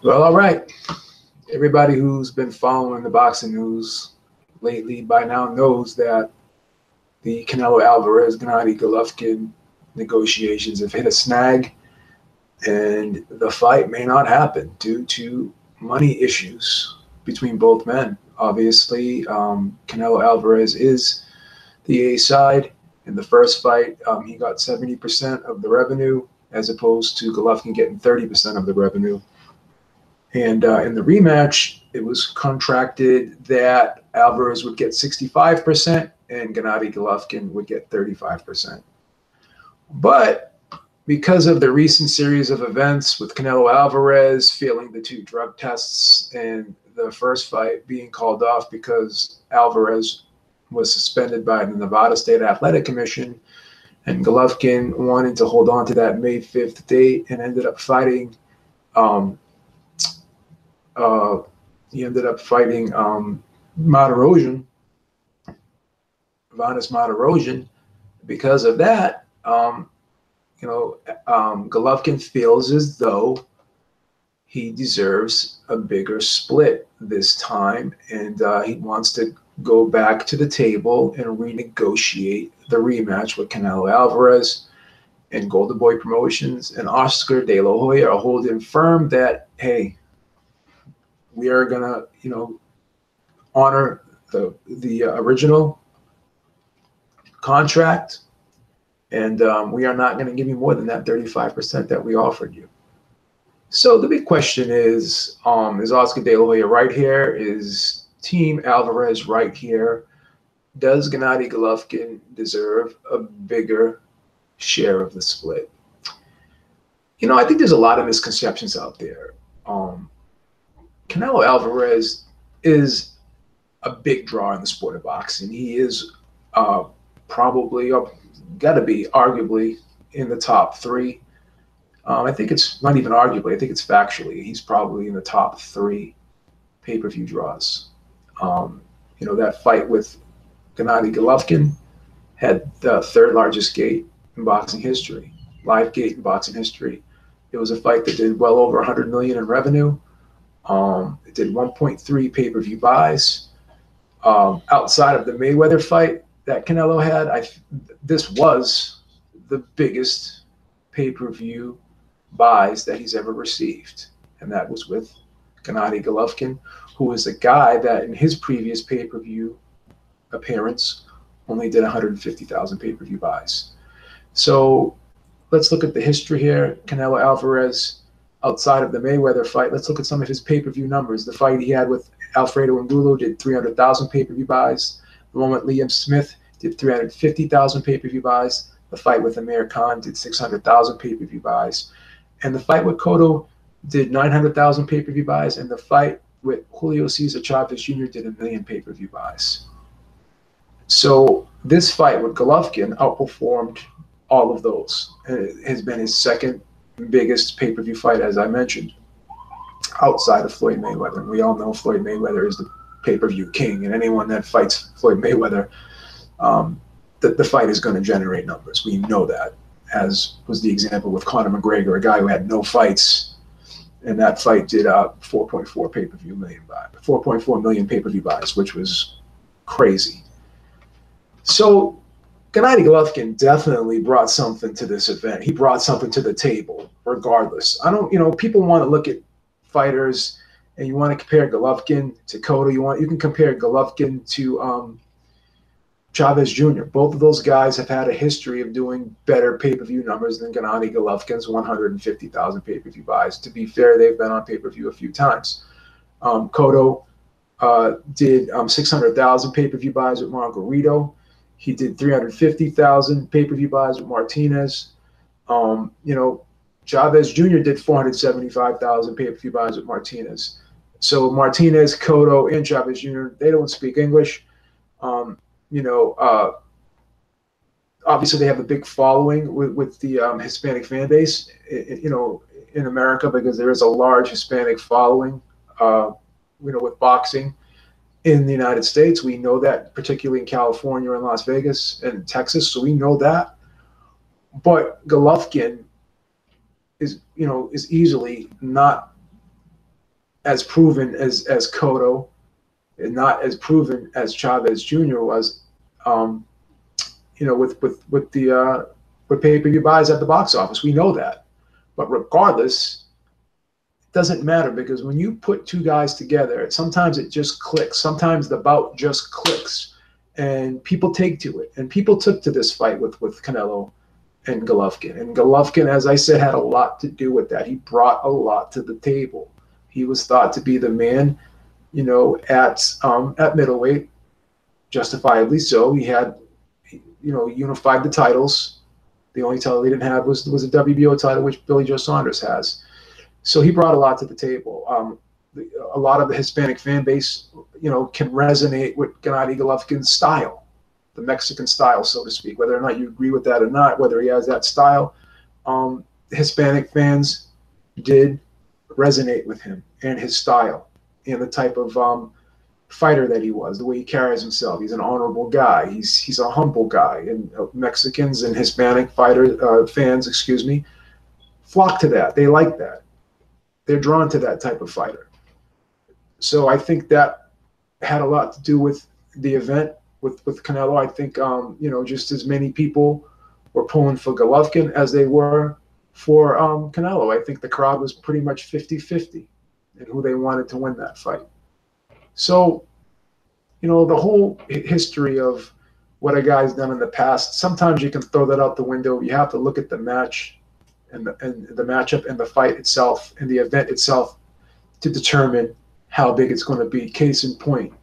Well, all right. Everybody who's been following the boxing news lately by now knows that the Canelo Alvarez Gennady Golovkin negotiations have hit a snag, and the fight may not happen due to money issues between both men. Obviously, Canelo Alvarez is the A side. In the first fight, he got 70% of the revenue, as opposed to Golovkin getting 30% of the revenue. And in the rematch, it was contracted that Alvarez would get 65% and Gennady Golovkin would get 35%. But because of the recent series of events with Canelo Alvarez failing the 2 drug tests and the first fight being called off because Alvarez was suspended by the Nevada State Athletic Commission, and Golovkin wanted to hold on to that May 5th date and ended up fighting Martirosyan, Vanes Martirosyan. Because of that, Golovkin feels as though he deserves a bigger split this time, and he wants to go back to the table and renegotiate the rematch with Canelo Alvarez. And Golden Boy Promotions and Oscar De La Hoya are holding firm that, hey, we are gonna, honor the original contract, and we are not going to give you more than that 35% that we offered you. So the big question is Oscar De La Hoya right here? Is Team Alvarez right here? Does Gennady Golovkin deserve a bigger share of the split? I think there's a lot of misconceptions out there. Canelo Alvarez is a big draw in the sport of boxing. He is probably got to be arguably in the top 3. I think it's not even arguably. I think it's factually. He's probably in the top 3 pay-per-view draws. That fight with Gennady Golovkin had the 3rd largest gate in boxing history, live gate in boxing history. It was a fight that did well over 100 million in revenue. It did 1.3 pay-per-view buys. Outside of the Mayweather fight that Canelo had, this was the biggest pay-per-view buys that he's ever received, and that was with Gennady Golovkin, who is a guy that in his previous pay-per-view appearance only did 150,000 pay-per-view buys. So let's look at the history here. Canelo Alvarez, outside of the Mayweather fight, let's look at some of his pay-per-view numbers. The fight he had with Alfredo Angulo did 300,000 pay-per-view buys. The one with Liam Smith did 350,000 pay-per-view buys. The fight with Amir Khan did 600,000 pay-per-view buys. And the fight with Cotto did 900,000 pay-per-view buys. And the fight with Julio Cesar Chavez Jr. did 1 million pay-per-view buys. So this fight with Golovkin outperformed all of those. It has been his 2nd biggest pay-per-view fight, as I mentioned, outside of Floyd Mayweather. And we all know Floyd Mayweather is the pay-per-view king, and anyone that fights Floyd Mayweather, the fight is going to generate numbers. We know that, as was the example with Conor McGregor, a guy who had no fights, and that fight did 4.4 pay-per-view million buys, 4.4 million pay-per-view buys, which was crazy. So Gennady Golovkin definitely brought something to this event. He brought something to the table, regardless. People want to look at fighters and you want to compare Golovkin to Cotto. You can compare Golovkin to Chavez Jr. Both of those guys have had a history of doing better pay-per-view numbers than Gennady Golovkin's 150,000 pay-per-view buys. To be fair, they've been on pay-per-view a few times. Cotto did 600,000 pay-per-view buys with Margarito. He did 350,000 pay-per-view buys with Martinez. Chavez Jr. did 475,000 pay-per-view buys with Martinez. So Martinez, Cotto, and Chavez Jr., they don't speak English. Obviously they have a big following with the Hispanic fan base, in America, because there is a large Hispanic following, with boxing in the United States. We know that, particularly in California and Las Vegas and Texas. So we know that. But Golovkin is easily not as proven as Cotto, and not as proven as Chavez Jr. was. Um, with pay-per-view buys at the box office, we know that. But regardless, it doesn't matter, because when you put two guys together, sometimes it just clicks. Sometimes the bout just clicks, and people take to it. And people took to this fight with Canelo and Golovkin. And Golovkin, as I said, had a lot to do with that. He brought a lot to the table. He was thought to be the man, at middleweight, justifiably so. He had, unified the titles. The only title he didn't have was a WBO title, which Billy Joe Saunders has. So he brought a lot to the table. A lot of the Hispanic fan base, can resonate with Gennady Golovkin's style, the Mexican style, so to speak. Whether or not you agree with that or not, whether he has that style, Hispanic fans did resonate with him and his style and the type of fighter that he was, the way he carries himself. He's an honorable guy. He's a humble guy, and Mexicans and Hispanic fans, flock to that. They like that. They're drawn to that type of fighter. So I think that had a lot to do with the event with Canelo. I think just as many people were pulling for Golovkin as they were for Canelo. I think the crowd was pretty much 50-50 in who they wanted to win that fight. So, the whole history of what a guy's done in the past, sometimes you can throw that out the window. You have to look at the match and the matchup and the fight itself and the event itself to determine how big it's going to be. Case in point,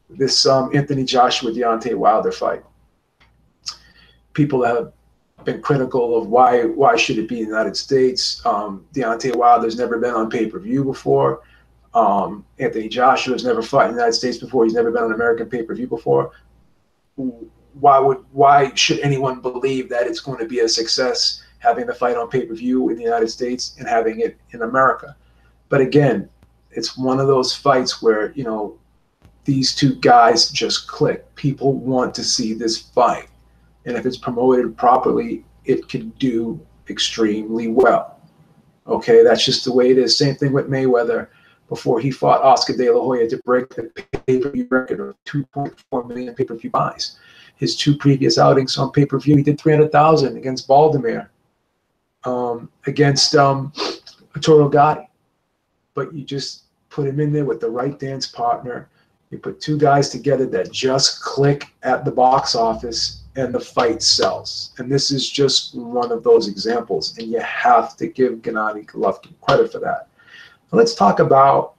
this Anthony Joshua Deontay Wilder fight. People have been critical of why should it be in the United States. Deontay Wilder's never been on pay-per-view before. Anthony Joshua's never fought in the United States before. He's never been on American pay-per-view before. Why should anyone believe that it's going to be a success having the fight on pay-per-view in the United States and having it in America? But again, it's one of those fights where, these two guys just click. People want to see this fight. And if it's promoted properly, it can do extremely well. Okay, that's just the way it is. Same thing with Mayweather before he fought Oscar De La Hoya to break the pay-per-view record of 2.4 million pay-per-view buys. His two previous outings on pay-per-view, he did 300,000 against Baldomir, against Arturo Gatti. But you just put him in there with the right dance partner. You put two guys together that just click at the box office, and the fight sells. And this is just one of those examples, and you have to give Gennady Golovkin credit for that. Now let's talk about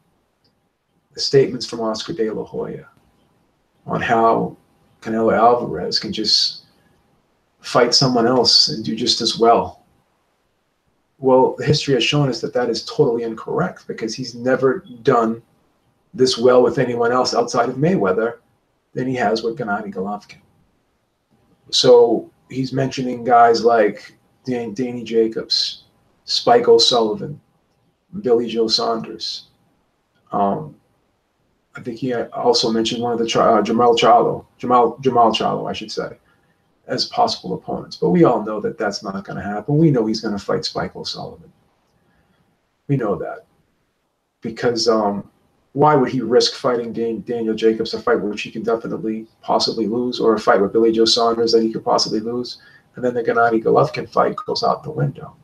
the statements from Oscar De La Hoya on how Canelo Alvarez can just fight someone else and do just as well. Well, the history has shown us that that is totally incorrect, because he's never done this well with anyone else outside of Mayweather than he has with Gennady Golovkin. So he's mentioning guys like Danny Jacobs, Spike O'Sullivan, Billy Joe Saunders. I think he also mentioned one of the Jamal Charlo, I should say, as possible opponents. But we all know that that's not going to happen. We know he's going to fight Spike O'Sullivan. We know that. Because why would he risk fighting Daniel Jacobs, a fight which he can definitely possibly lose, or a fight with Billy Joe Saunders that he could possibly lose, and then the Gennady Golovkin fight goes out the window?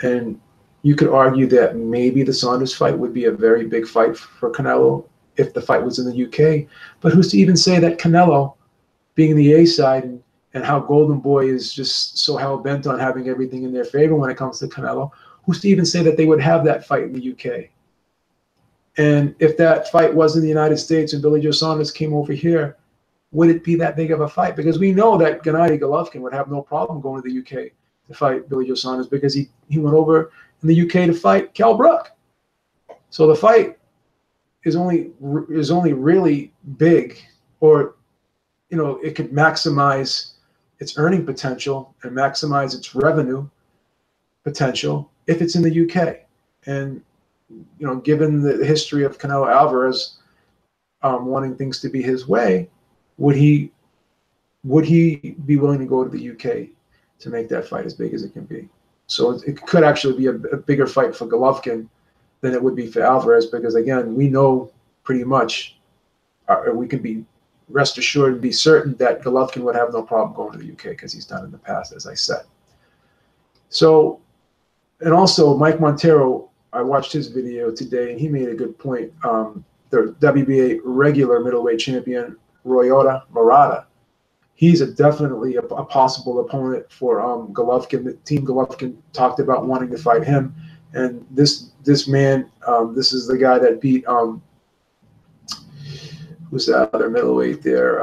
And you could argue that maybe the Saunders fight would be a very big fight for Canelo if the fight was in the UK. But who's to even say that Canelo, being the A side, and how Golden Boy is just so hell-bent on having everything in their favor when it comes to Canelo, who's to even say that they would have that fight in the UK? And if that fight was in the United States and Billy Joe Saunders came over here, would it be that big of a fight? Because we know that Gennady Golovkin would have no problem going to the UK to fight Billy Joe Saunders, because he went over in the UK to fight Kell Brook. So the fight is only really big, or it could maximize its earning potential and maximize its revenue potential if it's in the UK. And given the history of Canelo Alvarez wanting things to be his way, would he be willing to go to the UK to make that fight as big as it can be? So it could actually be a bigger fight for Golovkin than it would be for Alvarez, because again, we know pretty much, we can be rest assured and be certain that Golovkin would have no problem going to the UK, because he's done in the past, as I said. So, and also Mike Montero, I watched his video today, and he made a good point. The WBA regular middleweight champion, Royota Murata, he's definitely a possible opponent for Golovkin. The team Golovkin talked about wanting to fight him. And this man, this is the guy that beat, who's the other middleweight there?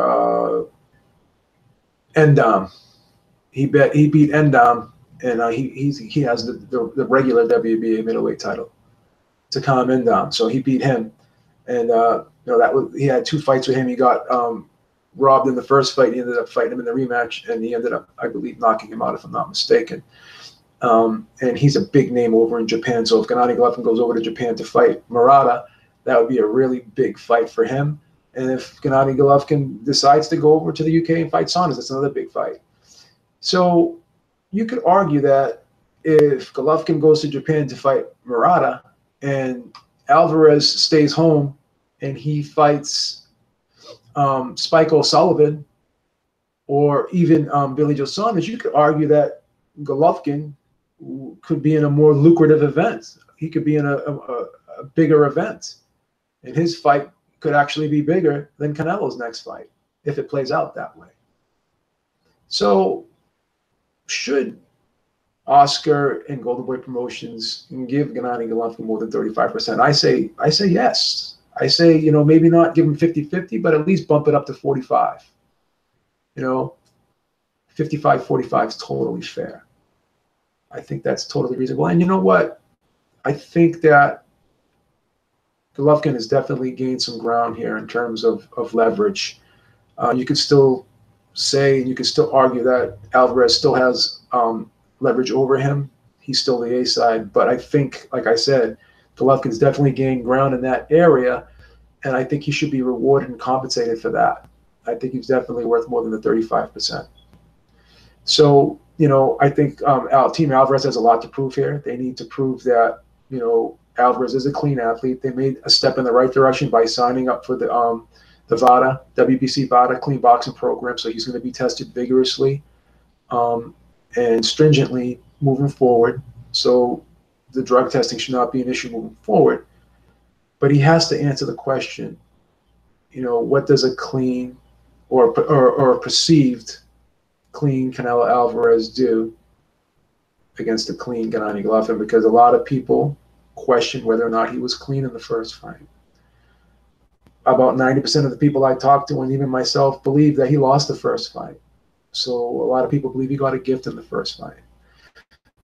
Endam. He beat Endam, and he has the regular WBA middleweight title. Takam Endam. So he beat him. And he had 2 fights with him. He got robbed in the first fight. He ended up fighting him in the rematch, and he ended up, I believe, knocking him out, if I'm not mistaken. And he's a big name over in Japan. So if Gennady Golovkin goes over to Japan to fight Murata, that would be a really big fight for him. And if Gennady Golovkin decides to go over to the UK and fight Saunders, that's another big fight. So you could argue that if Golovkin goes to Japan to fight Murata and Alvarez stays home and he fights Spike O'Sullivan or even Billy Joe Saunders, you could argue that Golovkin could be in a more lucrative event. He could be in a bigger event, and his fight could actually be bigger than Canelo's next fight if it plays out that way. So should Oscar and Golden Boy Promotions give Gennady Golovkin more than 35%? I say yes. I say, maybe not give him 50-50, but at least bump it up to 45. 55-45 is totally fair. I think that's totally reasonable. And you know what? I think that Golovkin has definitely gained some ground here in terms of leverage. You could still say, and you could still argue that Alvarez still has leverage over him. He's still the A side. But I think, like I said, Golovkin's definitely gained ground in that area, and I think he should be rewarded and compensated for that. I think he's definitely worth more than the 35%. So, I think Team Alvarez has a lot to prove here. They need to prove that, Alvarez is a clean athlete. They made a step in the right direction by signing up for the VADA, WBC VADA clean boxing program. So he's going to be tested vigorously and stringently moving forward. So the drug testing should not be an issue moving forward. But he has to answer the question, what does a clean or a perceived clean Canelo Alvarez do against a clean Gennady Golovkin? Because a lot of people question whether or not he was clean in the first fight. About 90% of the people I talked to, and even myself, believe that he lost the first fight. So a lot of people believe he got a gift in the first fight.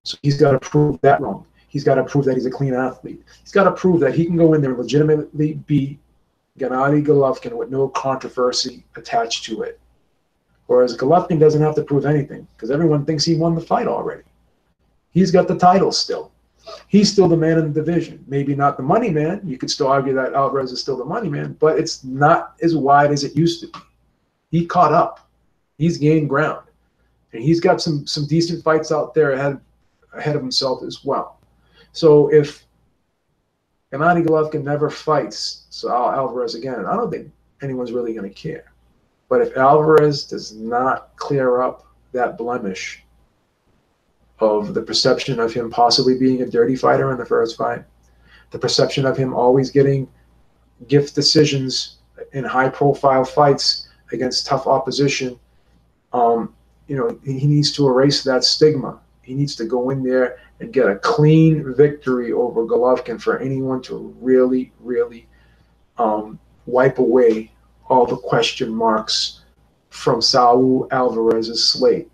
So he's got to prove that wrong. He's got to prove that he's a clean athlete. He's got to prove that he can go in there and legitimately beat Gennady Golovkin with no controversy attached to it. Whereas Golovkin doesn't have to prove anything because everyone thinks he won the fight already. He's got the title still. He's still the man in the division. Maybe not the money man. You could still argue that Alvarez is still the money man, but it's not as wide as it used to be. He caught up. He's gained ground. And he's got some decent fights out there ahead of himself as well. So if Gennady Golovkin never fights Alvarez again, I don't think anyone's really going to care. But if Alvarez does not clear up that blemish of the perception of him possibly being a dirty fighter in the first fight, the perception of him always getting gift decisions in high-profile fights against tough opposition, he needs to erase that stigma. He needs to go in there and get a clean victory over Golovkin for anyone to really, really wipe away all the question marks from Saul Alvarez's slate.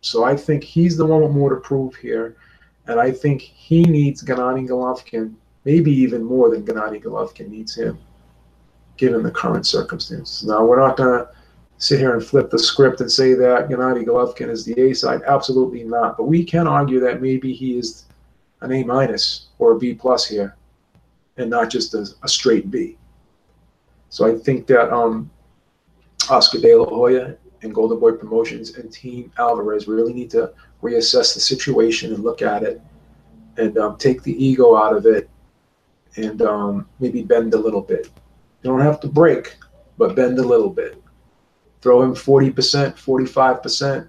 So I think he's the one with more to prove here, and I think he needs Gennady Golovkin, maybe even more than Gennady Golovkin needs him, given the current circumstances. Now, we're not going to sit here and flip the script and say that Gennady Golovkin is the A side. Absolutely not. But we can argue that maybe he is an A- or a B+ here, and not just a straight B. So I think that Oscar De La Hoya and Golden Boy Promotions and Team Alvarez really need to reassess the situation and look at it and take the ego out of it and maybe bend a little bit. You don't have to break, but bend a little bit. Throw him 40%, 45%.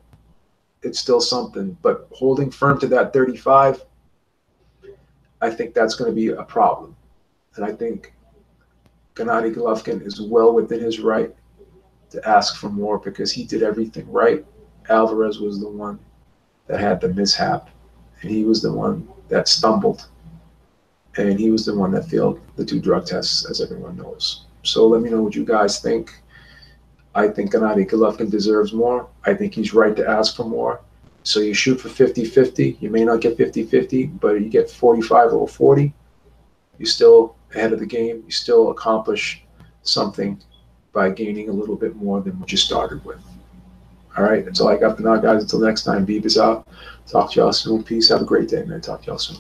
It's still something. But holding firm to that 35, I think that's going to be a problem. And I think Gennady Golovkin is well within his right to ask for more because he did everything right. Alvarez was the one that had the mishap, and he was the one that stumbled, and he was the one that failed the 2 drug tests, as everyone knows. So let me know what you guys think. I think Gennady Golovkin deserves more. I think he's right to ask for more. So you shoot for 50-50. You may not get 50-50, but you get 45 over 40. You're still ahead of the game. You still accomplish something by gaining a little bit more than what you started with. All right, that's all I got for now, guys. Until next time, Beavis out. Talk to y'all soon. Peace. Have a great day, man. Talk to y'all soon.